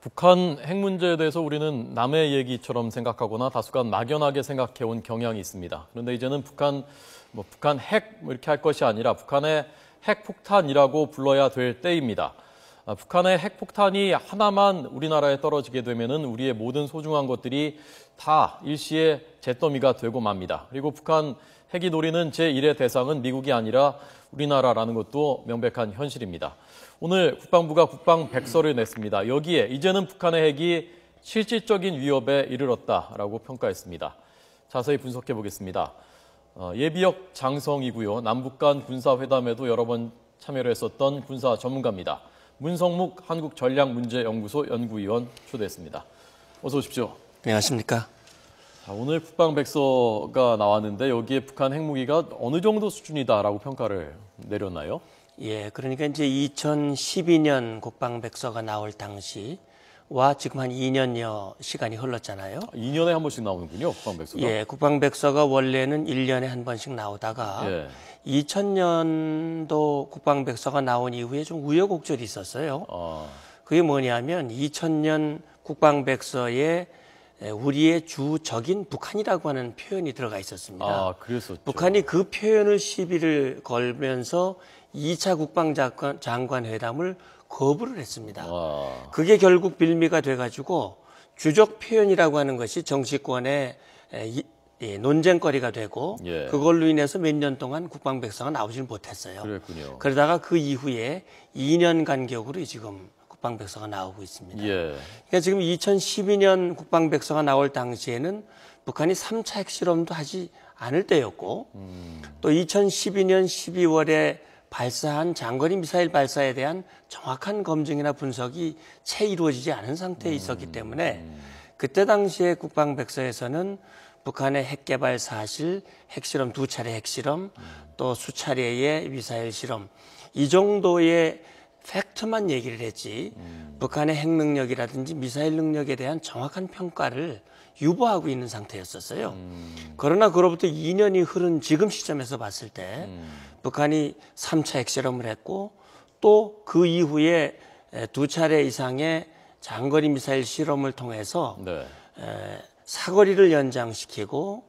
북한 핵 문제에 대해서 우리는 남의 얘기처럼 생각하거나 다소간 막연하게 생각해온 경향이 있습니다. 그런데 이제는 북한 핵 이렇게 할 것이 아니라 북한의 핵폭탄이라고 불러야 될 때입니다. 북한의 핵폭탄이 하나만 우리나라에 떨어지게 되면은 우리의 모든 소중한 것들이 다 일시에 잿더미가 되고 맙니다. 그리고 북한 핵이 노리는 제1의 대상은 미국이 아니라 우리나라라는 것도 명백한 현실입니다. 오늘 국방부가 국방백서를 냈습니다. 여기에 이제는 북한의 핵이 실질적인 위협에 이르렀다라고 평가했습니다. 자세히 분석해 보겠습니다. 예비역 장성이고요. 남북 간 군사회담에도 여러 번 참여를 했었던 군사 전문가입니다. 문성묵 한국전략문제연구소 연구위원 초대했습니다. 어서 오십시오. 안녕하십니까. 자, 오늘 국방백서가 나왔는데 여기에 북한 핵무기가 어느 정도 수준이다라고 평가를 내렸나요? 예, 그러니까 이제 2012년 국방백서가 나올 당시와 지금 한 2년여 시간이 흘렀잖아요. 2년에 한 번씩 나오는군요, 국방백서가. 예, 국방백서가 원래는 1년에 한 번씩 나오다가 2000년도 국방백서가 나온 이후에 좀 우여곡절이 있었어요. 그게 뭐냐면 2000년 국방백서에 우리의 주 적인 북한이라고 하는 표현이 들어가 있었습니다. 그랬었죠. 북한이 그 표현을 시비를 걸면서 2차 국방장관 회담을 거부를 했습니다. 그게 결국 빌미가 돼가지고 주적 표현이라고 하는 것이 정치권의 논쟁거리가 되고 그걸로 인해서 몇 년 동안 국방백서가 나오질 못했어요. 그랬군요. 그러다가 그 이후에 2년 간격으로 지금 국방백서가 나오고 있습니다. 그러니까 지금 2012년 국방백서가 나올 당시에는 북한이 3차 핵실험도 하지 않을 때였고 또 2012년 12월에 발사한 장거리 미사일 발사에 대한 정확한 검증이나 분석이 채 이루어지지 않은 상태에 있었기 때문에 그때 당시에 국방백서에서는 북한의 핵개발 사실, 핵실험 2차례 핵실험, 또 수차례의 미사일 실험 이 정도의 팩트만 얘기를 했지 북한의 핵 능력이라든지 미사일 능력에 대한 정확한 평가를 유보하고 있는 상태였었어요. 그러나 그로부터 2년이 흐른 지금 시점에서 봤을 때 북한이 3차 핵실험을 했고 또 그 이후에 2차례 이상의 장거리 미사일 실험을 통해서 사거리를 연장시키고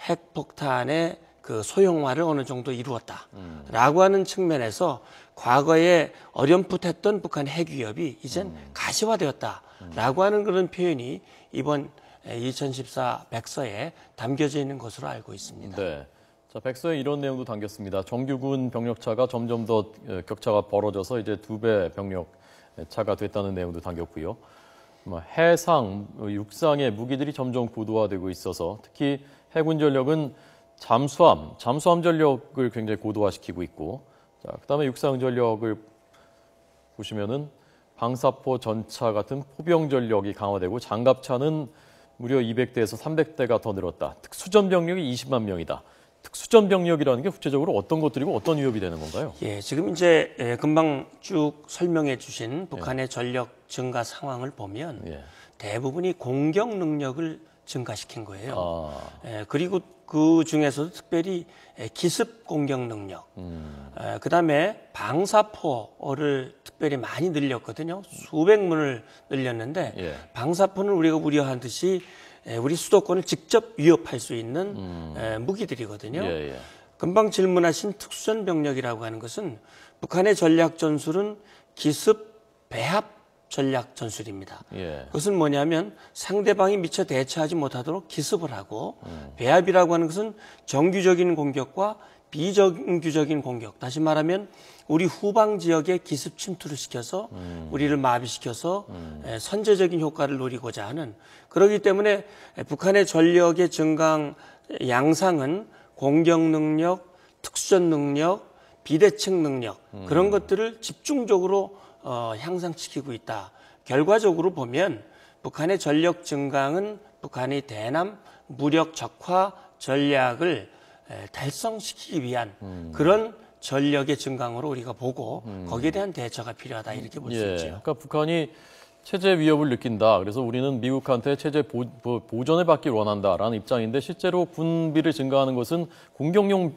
핵폭탄의 그 소형화를 어느 정도 이루었다라고 하는 측면에서 과거에 어렴풋했던 북한 핵 위협이 이젠 가시화되었다라고 하는 그런 표현이 이번 2014 백서에 담겨져 있는 것으로 알고 있습니다. 네. 자, 백서에 이런 내용도 담겼습니다. 정규군 병력차가 점점 더 격차가 벌어져서 이제 2배 병력 차가 됐다는 내용도 담겼고요. 해상, 육상의 무기들이 점점 고도화되고 있어서 특히 해군 전력은 잠수함 전력을 굉장히 고도화시키고 있고, 자, 그다음에 육상 전력을 보시면은 방사포 전차 같은 포병 전력이 강화되고 장갑차는 무려 200대에서 300대가 더 늘었다. 특수전 병력이 20만 명이다. 특수전 병력이라는 게 구체적으로 어떤 것들이고 어떤 위협이 되는 건가요? 예, 지금 이제 금방 쭉 설명해 주신 북한의 전력 증가 상황을 보면 대부분이 공격 능력을 증가시킨 거예요. 그리고 그 중에서도 특별히 기습 공격 능력, 그다음에 방사포를 특별히 많이 늘렸거든요. 수백 문을 늘렸는데 방사포는 우리가 우려하듯이 우리 수도권을 직접 위협할 수 있는 무기들이거든요. 금방 질문하신 특수전 병력이라고 하는 것은 북한의 전략 전술은 기습 배합 전략 전술입니다. 그것은 뭐냐면 상대방이 미처 대처하지 못하도록 기습을 하고 배합이라고 하는 것은 정규적인 공격과 비정규적인 공격, 다시 말하면 우리 후방 지역에 기습 침투를 시켜서 우리를 마비시켜서 선제적인 효과를 노리고자 하는, 그렇기 때문에 북한의 전력의 증강 양상은 공격 능력, 특수전 능력, 비대칭 능력 그런 것들을 집중적으로 향상시키고 있다. 결과적으로 보면 북한의 전력 증강은 북한이 대남 무력 적화 전략을 달성시키기 위한 그런 전력의 증강으로 우리가 보고 거기에 대한 대처가 필요하다 이렇게 볼 수 있죠. 그러니까 북한이 체제 위협을 느낀다. 그래서 우리는 미국한테 체제 보전을 받길 원한다라는 입장인데 실제로 군비를 증강하는 것은 공격용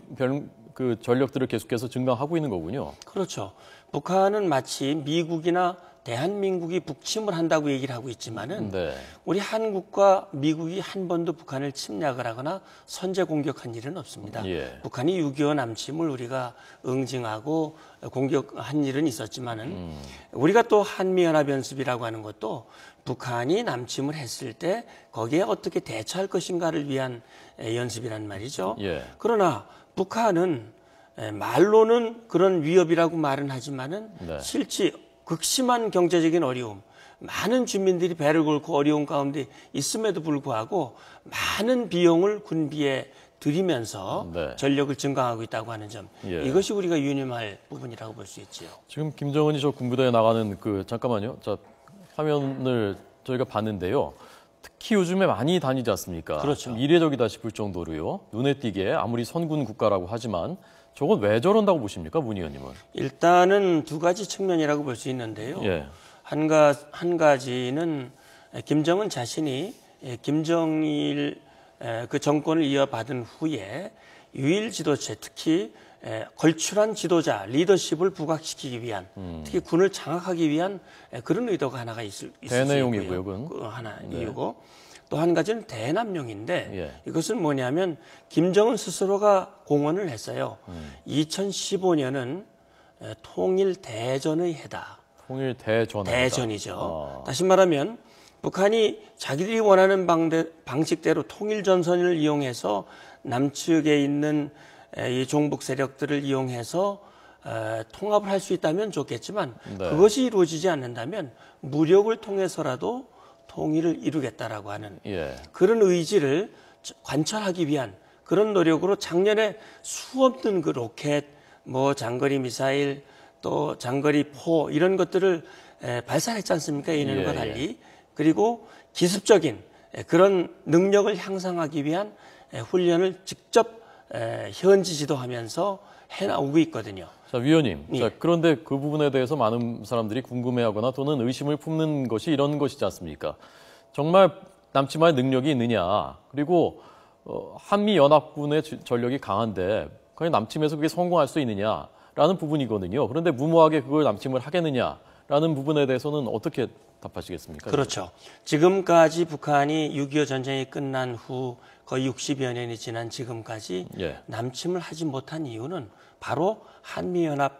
전력들을 계속해서 증강하고 있는 거군요. 그렇죠. 북한은 마치 미국이나 대한민국이 북침을 한다고 얘기를 하고 있지만은 네. 우리 한국과 미국이 한 번도 북한을 침략을 하거나 선제 공격한 일은 없습니다. 예. 북한이 6.25 남침을 우리가 응징하고 공격한 일은 있었지만은 우리가 또 한미연합연습이라고 하는 것도 북한이 남침을 했을 때 거기에 어떻게 대처할 것인가를 위한 연습이란 말이죠. 예. 그러나 북한은 말로는 그런 위협이라고 말은 하지만은 네. 실제 극심한 경제적인 어려움, 많은 주민들이 배를 걸고 어려운 가운데 있음에도 불구하고 많은 비용을 군비에 들이면서 네. 전력을 증강하고 있다고 하는 점, 예. 이것이 우리가 유념할 부분이라고 볼 수 있지요. 지금 김정은이 저 군부대에 나가는 잠깐만요. 자, 화면을 저희가 봤는데요. 특히 요즘에 많이 다니지 않습니까? 그렇죠. 좀 이례적이다 싶을 정도로요. 눈에 띄게 아무리 선군 국가라고 하지만 저건 왜 저런다고 보십니까, 문 의원님은? 일단은 두 가지 측면이라고 볼 수 있는데요. 예. 한 가지는 김정은 자신이 김정일 그 정권을 이어받은 후에 유일 지도체, 특히 걸출한 지도자, 리더십을 부각시키기 위한, 특히 군을 장악하기 위한 그런 의도가 하나가 있을 수 있고요. 대내용이고요, 그건. 그 하나 네. 이유고. 또 한 가지는 대남용인데 예. 이것은 뭐냐면 김정은 스스로가 공언을 했어요. 2015년은 통일 대전의 해다. 통일 대전이다. 대전이죠. 다시 말하면 북한이 자기들이 원하는 방식대로 통일 전선을 이용해서 남측에 있는 이 종북 세력들을 이용해서 통합을 할 수 있다면 좋겠지만 네. 그것이 이루어지지 않는다면 무력을 통해서라도 통일을 이루겠다라고 하는 예. 그런 의지를 관철하기 위한 그런 노력으로 작년에 수없는 그 로켓, 뭐 장거리 미사일, 또 장거리 포 이런 것들을 발사했지 않습니까? 예년과 달리. 그리고 기습적인 그런 능력을 향상하기 위한 훈련을 직접 현지 지도하면서 해나오고 있거든요. 자, 위원님. 예. 자, 그런데 그 부분에 대해서 많은 사람들이 궁금해하거나 또는 의심을 품는 것이 이런 것이지 않습니까? 정말 남침할 능력이 있느냐? 그리고 한미연합군의 전력이 강한데 과연 남침에서 그게 성공할 수 있느냐라는 부분이거든요. 그런데 무모하게 그걸 남침을 하겠느냐라는 부분에 대해서는 어떻게 답하시겠습니까? 그렇죠. 지금까지 북한이 6.25 전쟁이 끝난 후 거의 60여 년이 지난 지금까지 예. 남침을 하지 못한 이유는 바로 한미연합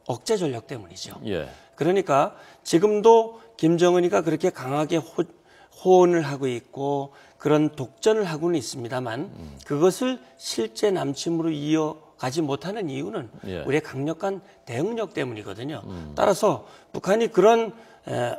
억제 전력 때문이죠. 예. 그러니까 지금도 김정은이가 그렇게 강하게 호언을 하고 있고 그런 독전을 하고는 있습니다만 그것을 실제 남침으로 이어가지 못하는 이유는 예. 우리의 강력한 대응력 때문이거든요. 따라서 북한이 그런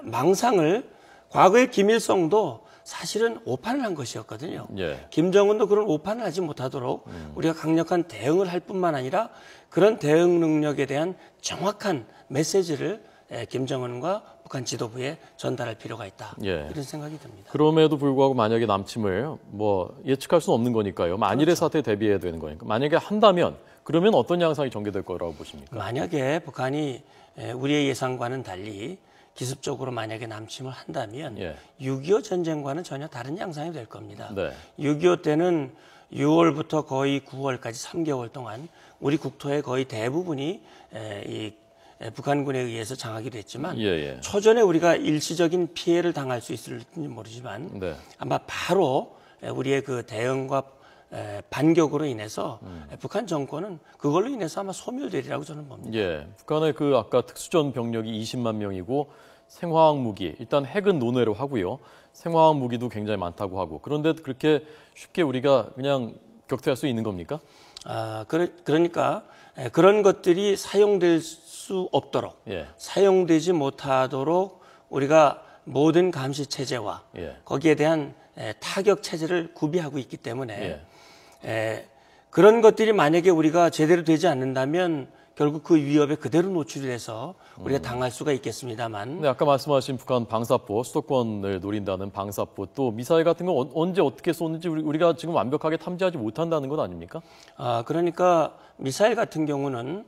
망상을 과거의 김일성도 사실은 오판을 한 것이었거든요. 예. 김정은도 그런 오판을 하지 못하도록 우리가 강력한 대응을 할 뿐만 아니라 그런 대응 능력에 대한 정확한 메시지를 김정은과 북한 지도부에 전달할 필요가 있다. 예. 이런 생각이 듭니다. 그럼에도 불구하고 만약에 남침을 예측할 수는 없는 거니까요. 만일의 그렇죠. 사태에 대비해야 되는 거니까. 만약에 한다면 그러면 어떤 양상이 전개될 거라고 보십니까? 만약에 북한이 우리의 예상과는 달리 기습적으로 만약에 남침을 한다면 예. 6.25 전쟁과는 전혀 다른 양상이 될 겁니다. 네. 6.25 때는 6월부터 거의 9월까지 3개월 동안 우리 국토의 거의 대부분이 이 북한군에 의해서 장악이 됐지만 예. 초전에 우리가 일시적인 피해를 당할 수 있을지 모르지만 네. 아마 바로 우리의 그 대응과 반격으로 인해서 북한 정권은 그걸로 인해서 아마 소멸되리라고 저는 봅니다. 예. 북한의 그 아까 특수전 병력이 20만 명이고 생화학 무기, 일단 핵은 논외로 하고요. 생화학 무기도 굉장히 많다고 하고. 그런데 그렇게 쉽게 우리가 그냥 격퇴할 수 있는 겁니까? 그러니까 그런 것들이 사용될 수 없도록 예. 사용되지 못하도록 우리가 모든 감시 체제와 예. 거기에 대한 타격 체제를 구비하고 있기 때문에 예. 그런 것들이 만약에 우리가 제대로 되지 않는다면 결국 그 위협에 그대로 노출이 돼서 우리가 당할 수가 있겠습니다만. 근데 아까 말씀하신 북한 방사포, 수도권을 노린다는 방사포, 또 미사일 같은 거 언제 어떻게 쏘는지 우리가 지금 완벽하게 탐지하지 못한다는 건 아닙니까? 그러니까 미사일 같은 경우는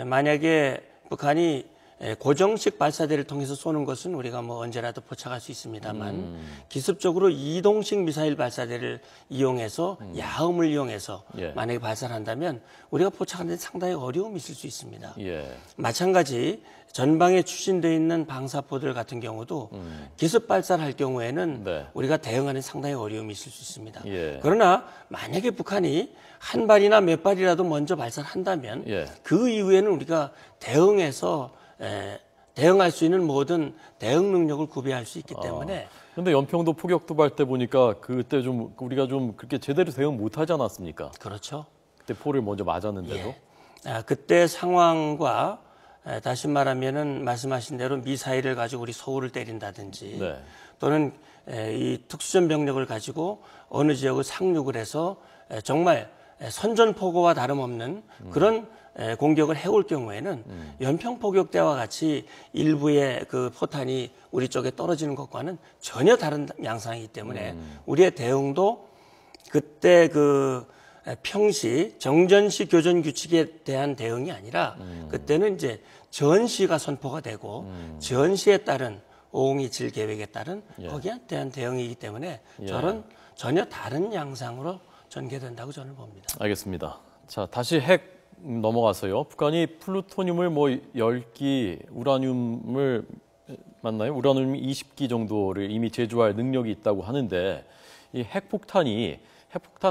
만약에 북한이 고정식 발사대를 통해서 쏘는 것은 우리가 뭐 언제라도 포착할 수 있습니다만 기습적으로 이동식 미사일 발사대를 이용해서 야음을 이용해서 예. 만약에 발사를 한다면 우리가 포착하는 데 상당히 어려움이 있을 수 있습니다. 예. 마찬가지 전방에 추진되어 있는 방사포들 같은 경우도 기습 발사를 할 경우에는 네. 우리가 대응하는 상당히 어려움이 있을 수 있습니다. 예. 그러나 만약에 북한이 한 발이나 몇 발이라도 먼저 발사를 한다면 예. 그 이후에는 우리가 대응해서 대응할 수 있는 모든 대응 능력을 구비할 수 있기 때문에. 그런데 연평도 포격 도발 때 보니까 그때 좀 우리가 좀 그렇게 제대로 대응 못하지 않았습니까? 그렇죠. 그때 포를 먼저 맞았는데도. 예. 그때 상황과 다시 말하면은 말씀하신 대로 미사일을 가지고 우리 서울을 때린다든지 네. 또는 이 특수전 병력을 가지고 어느 지역을 상륙을 해서 정말 선전포고와 다름없는 그런 공격을 해올 경우에는 연평포격대와 같이 일부의 그 포탄이 우리 쪽에 떨어지는 것과는 전혀 다른 양상이기 때문에 우리의 대응도 그때 그 평시 정전시 교전 규칙에 대한 대응이 아니라 그때는 이제 전시가 선포가 되고 전시에 따른 5027 계획에 따른 거기에 대한 대응이기 때문에 저는 전혀 다른 양상으로 전개된다고 저는 봅니다. 알겠습니다. 자, 다시 핵 넘어가서요. 북한이 플루토늄을 뭐 10기, 우라늄을 맞나요? 우라늄 20기 정도를 이미 제조할 능력이 있다고 하는데 이 핵폭탄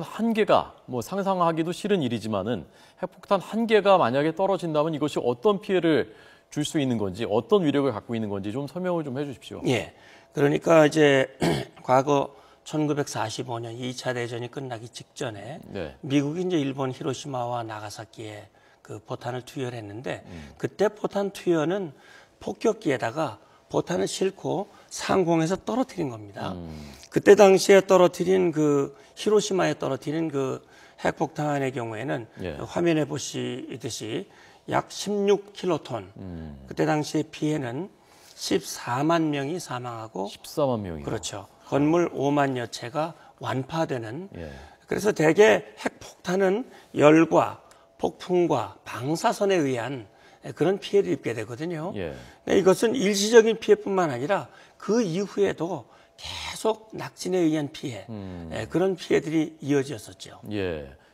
한 개가 뭐 상상하기도 싫은 일이지만은 핵폭탄 한 개가 만약에 떨어진다면 이것이 어떤 피해를 줄 수 있는 건지 어떤 위력을 갖고 있는 건지 좀 설명을 좀 해주십시오. 예. 그러니까 이제 과거 1945년 2차 대전이 끝나기 직전에 네. 미국이 이제 일본 히로시마와 나가사키에 그 포탄을 투여했는데 그때 포탄 투여는 폭격기에다가 포탄을 싣고 상공에서 떨어뜨린 겁니다. 그때 당시에 떨어뜨린 그 히로시마에 떨어뜨린 그 핵폭탄의 경우에는 화면에 보시듯이 약 16킬로톤. 그때 당시에 피해는 14만 명이 사망하고 14만 명이요. 그렇죠. 건물 5만여 채가 완파되는. 그래서 대개 핵폭탄은 열과 폭풍과 방사선에 의한 그런 피해를 입게 되거든요. 이것은 일시적인 피해뿐만 아니라 그 이후에도 계속 낙진에 의한 피해, 그런 피해들이 이어졌었죠.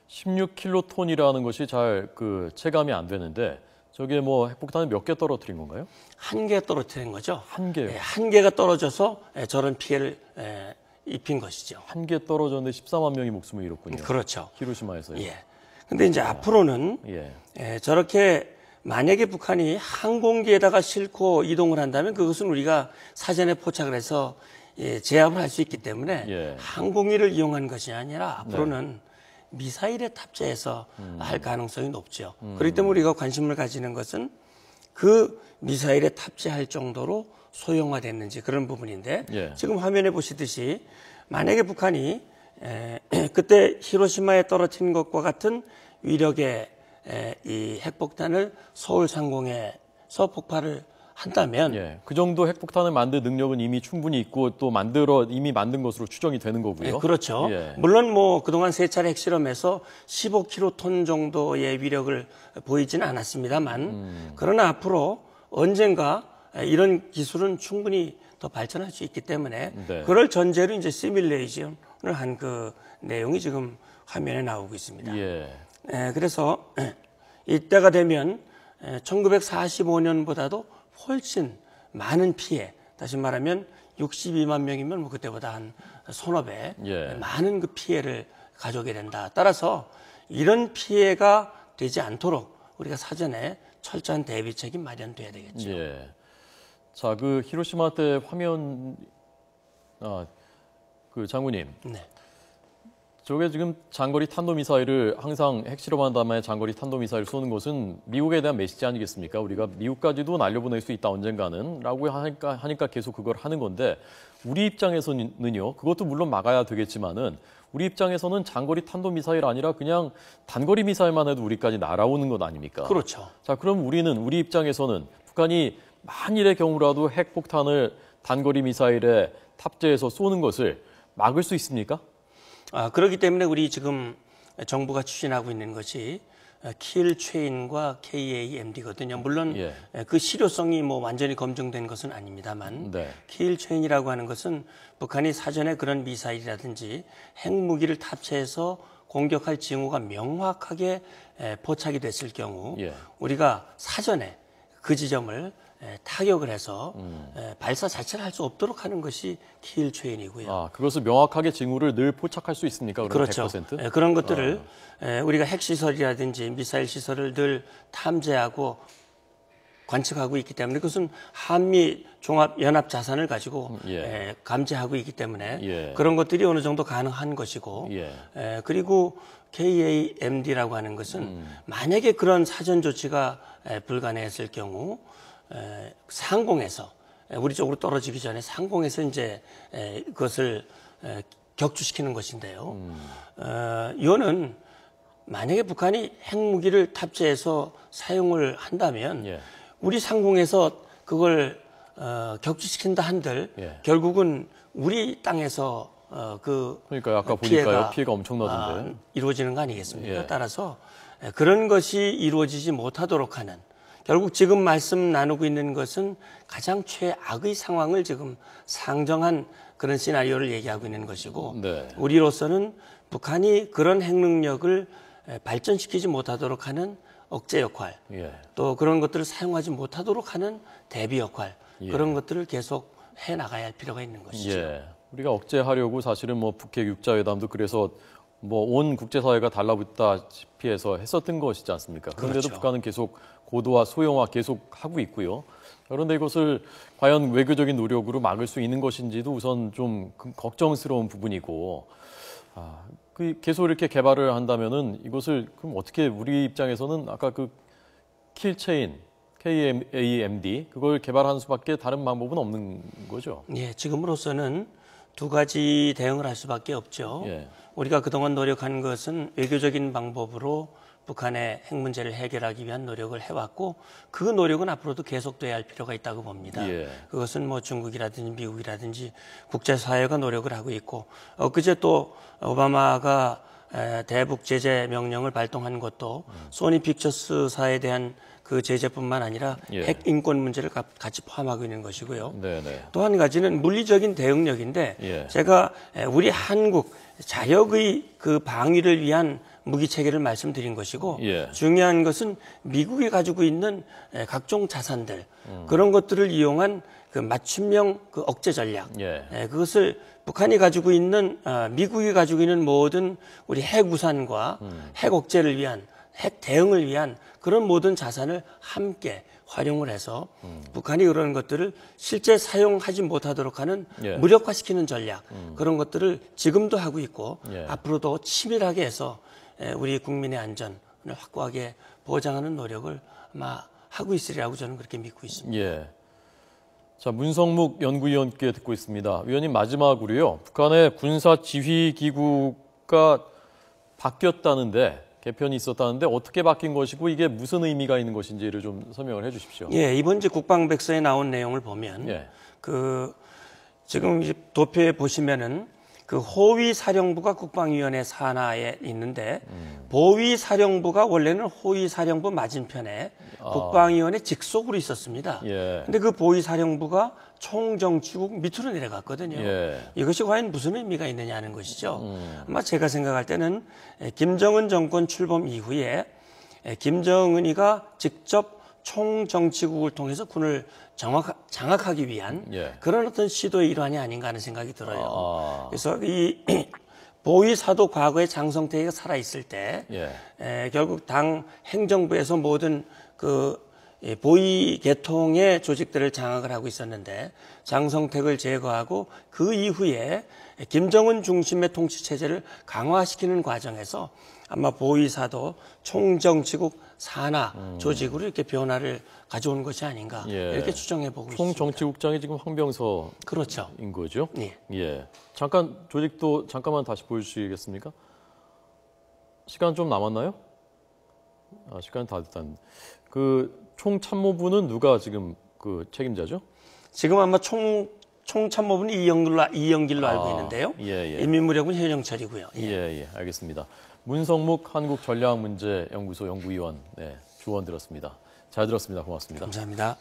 16킬로톤이라는 것이 잘 그 체감이 안 되는데 저게 뭐 핵폭탄을 몇 개 떨어뜨린 건가요? 한 개 떨어뜨린 거죠. 한 개요? 한 개가 떨어져서 저런 피해를 입힌 것이죠. 한 개 떨어졌는데 14만 명이 목숨을 잃었군요. 그렇죠. 히로시마에서요. 근데 이제 앞으로는 저렇게 만약에 북한이 항공기에다가 싣고 이동을 한다면 그것은 우리가 사전에 포착을 해서 제압을 할 수 있기 때문에 항공기를 이용한 것이 아니라 앞으로는 미사일에 탑재해서 할 가능성이 높죠. 그렇기 때문에 우리가 관심을 가지는 것은 그 미사일에 탑재할 정도로 소형화됐는지 그런 부분인데 지금 화면에 보시듯이 만약에 북한이 그때 히로시마에 떨어뜨린 것과 같은 위력의 이 핵폭탄을 서울 상공에서 폭발을 한다면 그 정도 핵폭탄을 만들 능력은 이미 충분히 있고 또 이미 만든 것으로 추정이 되는 거고요. 그렇죠. 물론 뭐 그동안 세 차례 핵실험에서 15킬로톤 정도의 위력을 보이지는 않았습니다만 그러나 앞으로 언젠가 이런 기술은 충분히 더 발전할 수 있기 때문에 그걸 전제로 이제 시뮬레이션을 한 그 내용이 지금 화면에 나오고 있습니다. 그래서 이때가 되면 1945년보다도 훨씬 많은 피해, 다시 말하면 62만 명이면 뭐 그때보다 한 서너 배 많은 그 피해를 가져오게 된다. 따라서 이런 피해가 되지 않도록 우리가 사전에 철저한 대비책이 마련돼야 되겠죠. 자, 그 히로시마 때 화면, 그 장군님. 저게 지금 장거리 탄도미사일을 항상 핵실험한 다음에 장거리 탄도미사일 쏘는 것은 미국에 대한 메시지 아니겠습니까? 우리가 미국까지도 날려보낼 수 있다 언젠가는 라고 하니까 계속 그걸 하는 건데 우리 입장에서는요. 그것도 물론 막아야 되겠지만은 우리 입장에서는 장거리 탄도미사일 아니라 그냥 단거리 미사일만 해도 우리까지 날아오는 것 아닙니까? 그렇죠. 자, 그럼 우리 입장에서는 북한이 만일의 경우라도 핵폭탄을 단거리 미사일에 탑재해서 쏘는 것을 막을 수 있습니까? 그렇기 때문에 우리 지금 정부가 추진하고 있는 것이 킬체인과 KAMD거든요. 물론 예. 그 실효성이 뭐 완전히 검증된 것은 아닙니다만 네. 킬체인이라고 하는 것은 북한이 사전에 그런 미사일이라든지 핵무기를 탑재해서 공격할 징후가 명확하게 포착이 됐을 경우 예. 우리가 사전에 그 지점을 타격을 해서 발사 자체를 할 수 없도록 하는 것이 킬체인이고요. 아, 그것을 명확하게 징후를 늘 포착할 수 있습니까? 그럼 그렇죠. 100%? 그런 것들을 우리가 핵시설이라든지 미사일 시설을 늘 탐지하고 관측하고 있기 때문에 그것은 한미 종합 연합 자산을 가지고 감지하고 있기 때문에 그런 것들이 어느 정도 가능한 것이고 그리고 KAMD라고 하는 것은 만약에 그런 사전 조치가 불가능했을 경우 상공에서 우리 쪽으로 떨어지기 전에 상공에서 이제 그것을 격추시키는 것인데요. 이거는 만약에 북한이 핵무기를 탑재해서 사용을 한다면 우리 상공에서 그걸 격추시킨다 한들 결국은 우리 땅에서 그러니까 아까 보니까요 피해가 엄청나던데 이루어지는 거 아니겠습니까? 따라서 그런 것이 이루어지지 못하도록 하는 결국 지금 말씀 나누고 있는 것은 가장 최악의 상황을 지금 상정한 그런 시나리오를 얘기하고 있는 것이고 우리로서는 북한이 그런 핵능력을 발전시키지 못하도록 하는 억제 역할 또 그런 것들을 사용하지 못하도록 하는 대비 역할 그런 것들을 계속 해나가야 할 필요가 있는 것이죠. 우리가 억제하려고 사실은 뭐 북핵 육자회담도 그래서 뭐 온 국제사회가 달라붙다시피 해서 했었던 것이지 않습니까? 그런데도 북한은 계속 고도화, 소형화 계속 하고 있고요. 그런데 이것을 과연 외교적인 노력으로 막을 수 있는 것인지도 우선 좀 걱정스러운 부분이고, 계속 이렇게 개발을 한다면은 이것을 그럼 어떻게 우리 입장에서는 아까 그 킬체인, KAMD 그걸 개발하는 수밖에 다른 방법은 없는 거죠? 지금으로서는 두 가지 대응을 할 수밖에 없죠. 우리가 그동안 노력한 것은 외교적인 방법으로 북한의 핵 문제를 해결하기 위한 노력을 해왔고 그 노력은 앞으로도 계속돼야 할 필요가 있다고 봅니다. 그것은 뭐 중국이라든지 미국이라든지 국제사회가 노력을 하고 있고 엊그제 또 오바마가 대북 제재 명령을 발동한 것도 소니 픽처스사에 대한 그 제재뿐만 아니라 핵 인권 문제를 같이 포함하고 있는 것이고요. 또 한 가지는 물리적인 대응력인데 제가 우리 한국 자력의 그 방위를 위한 무기 체계를 말씀드린 것이고 중요한 것은 미국이 가지고 있는 각종 자산들 그런 것들을 이용한 그 맞춤형 그 억제 전략 그것을 북한이 가지고 있는 미국이 가지고 있는 모든 우리 핵 우산과 핵 억제를 위한 핵 대응을 위한 그런 모든 자산을 함께 활용을 해서 북한이 그런 것들을 실제 사용하지 못하도록 하는 무력화시키는 전략 그런 것들을 지금도 하고 있고 앞으로도 치밀하게 해서 우리 국민의 안전을 확고하게 보장하는 노력을 아마 하고 있으리라고 저는 그렇게 믿고 있습니다. 자, 문성묵 연구위원께 듣고 있습니다. 위원님 마지막으로요. 북한의 군사지휘기구가 바뀌었다는데 개편이 있었다는데 어떻게 바뀐 것이고 이게 무슨 의미가 있는 것인지를 좀 설명을 해주십시오. 이번 주 국방백서에 나온 내용을 보면 지금 이제 도표에 보시면은 그 호위사령부가 국방위원회 산하에 있는데 보위사령부가 원래는 호위사령부 맞은편에 국방위원회 직속으로 있었습니다. 근데 그 보위사령부가 총정치국 밑으로 내려갔거든요. 이것이 과연 무슨 의미가 있느냐는 것이죠. 아마 제가 생각할 때는 김정은 정권 출범 이후에 김정은이가 직접 총정치국을 통해서 군을 장악하기 위한 그런 어떤 시도의 일환이 아닌가 하는 생각이 들어요. 그래서 이 보위사도 과거에 장성택이가 살아있을 때 결국 당 행정부에서 모든 그 보위 계통의 조직들을 장악을 하고 있었는데 장성택을 제거하고 그 이후에 김정은 중심의 통치 체제를 강화시키는 과정에서 아마 보위사도 총정치국 산하 조직으로 이렇게 변화를 가져온 것이 아닌가 이렇게 추정해 보고 있습니다. 총정치국장이 지금 황병서인 거죠? 잠깐 조직도 잠깐만 다시 보여주시겠습니까? 시간 좀 남았나요? 시간 다 됐다는데. 그 총참모부는 누가 지금 그 책임자죠? 지금 아마 총참모부는 이영길로 알고 있는데요. 인민무력은 현영철이고요. 알겠습니다. 문성묵 한국전략문제연구소 연구위원 조언 들었습니다. 잘 들었습니다. 고맙습니다. 감사합니다.